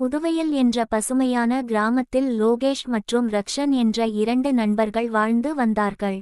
புதுவையில் என்ற பசுமையான கிராமத்தில் லோகேஷ் மற்றும் ரக்ஷன் என்ற 2 நண்பர்கள் வாழ்ந்து வந்தார்கள்.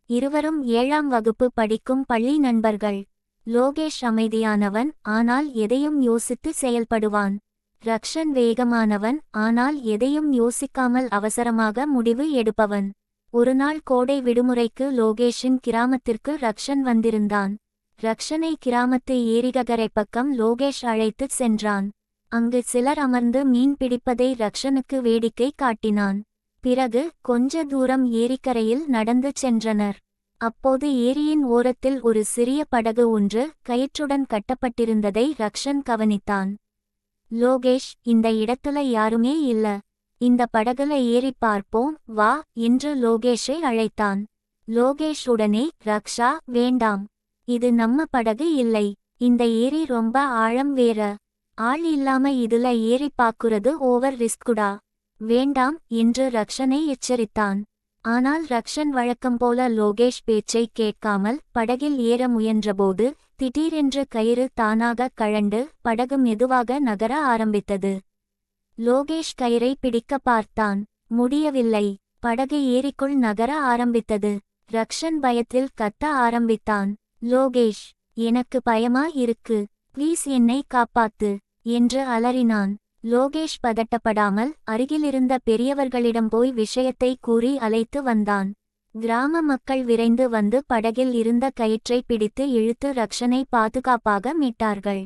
இருவரும் 7ஆம் வகுப்பு படிக்கும் பள்ளி நண்பர்கள். லோகேஷ் அமைதியானவன், ஆனால் எதையும் யோசித்து செயல்படுவான். ரக்ஷன் வேகமானவன், ஆனால் எதையும் யோசிக்காமல் அவசரமாக முடிவு எடுப்பவன். ஒருநாள் கோடை விடுமுறைக்கு லோகேஷின் கிராமத்திற்கு ரக்ஷன் வந்திருந்தான். ரக்ஷனை கிராமத்து ஏரிக்கரை பக்கம் லோகேஷ் அழைத்துச் சென்றான். அங்கு சிலர் அமர்ந்து மீன் பிடிப்பதை ரக்ஷனுக்கு வேடிக்கை காட்டினான். பிறகு கொஞ்ச தூரம் ஏரிக்கரையில் நடந்து சென்றனர். அப்போது ஏரியின் ஓரத்தில் ஒரு சிறிய படகு ஒன்று கயிற்றுடன் கட்டப்பட்டிருந்ததை ரக்ஷன் கவனித்தான். லோகேஷ், இந்த இடத்துல யாருமே இல்ல, இந்த படகுல ஏறி பார்ப்போம் வா என்று லோகேஷை அழைத்தான். லோகேஷ் உடனே, ரக்ஷா, வேண்டாம், இது நம்ம படகு இல்லை, இந்த ஏரி ரொம்ப ஆழம் வேற, ஆள் இல்லாம இதுல ஏறி பாக்குறது ஓவர் ரிஸ்குடா, வேண்டாம் என்று ரக்ஷனை எச்சரித்தான். ஆனால் ரக்ஷன் வழக்கம்போல லோகேஷ் பேச்சை கேட்காமல் படகில் ஏற முயன்றபோது திடீரென்று கயிறு தானாக கழண்டு படகு மெதுவாக நகர ஆரம்பித்தது. லோகேஷ் கயிறை பிடிக்க பார்த்தான். முடியவில்லை. படகு ஏரிக்குள் நகர ஆரம்பித்தது. ரக்ஷன் பயத்தில் கத்த ஆரம்பித்தான். லோகேஷ், எனக்கு பயமா இருக்கு, ப்ளீஸ் என்னை காப்பாத்து என்று அலறினான். லோகேஷ் பதட்டப்படாமல் அருகிலிருந்த பெரியவர்களிடம் போய் விஷயத்தை கூறி அழைத்து வந்தான். கிராம மக்கள் விரைந்து வந்து படகில் இருந்த கயிற்றை பிடித்து இழுத்து ரக்ஷனை பாதுகாப்பாக மீட்டார்கள்.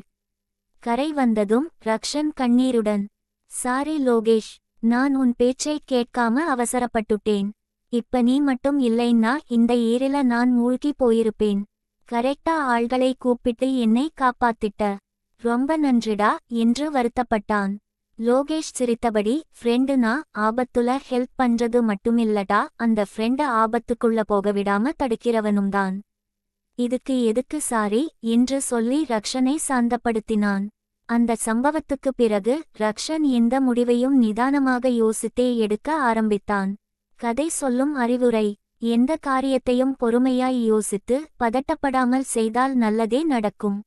கரை வந்ததும் ரக்ஷன் கண்ணீருடன், சாரி லோகேஷ், நான் உன் பேச்சை கேட்காம அவசரப்பட்டுட்டேன், இப்ப நீ மட்டும் இல்லைன்னா இந்த ஏரில நான் மூழ்கி போயிருப்பேன், கரெக்டா ஆள்களை கூப்பிட்டு என்னை காப்பாத்திட்ட, ரொம்ப நன்றிடா என்று வருத்தப்பட்டான். லோகேஷ் சிரித்தபடி, ஃப்ரெண்டுனா ஆபத்துல ஹெல்ப் பண்றது மட்டுமில்லடா, அந்த ஃப்ரெண்ட ஆபத்துக்குள்ள போக விடாம தடுக்கிறவனும்தான், இதுக்கு எதுக்கு சாரி என்று சொல்லி ரக்ஷனை சாந்தப்படுத்தினான். அந்த சம்பவத்துக்கு பிறகு ரக்ஷன் எந்த முடிவையும் நிதானமாக யோசித்தே எடுக்க ஆரம்பித்தான். கதை சொல்லும் அறிவுரை: எந்த காரியத்தையும் பொறுமையாய் யோசித்து பதட்டப்படாமல் செய்தால் நல்லதே நடக்கும்.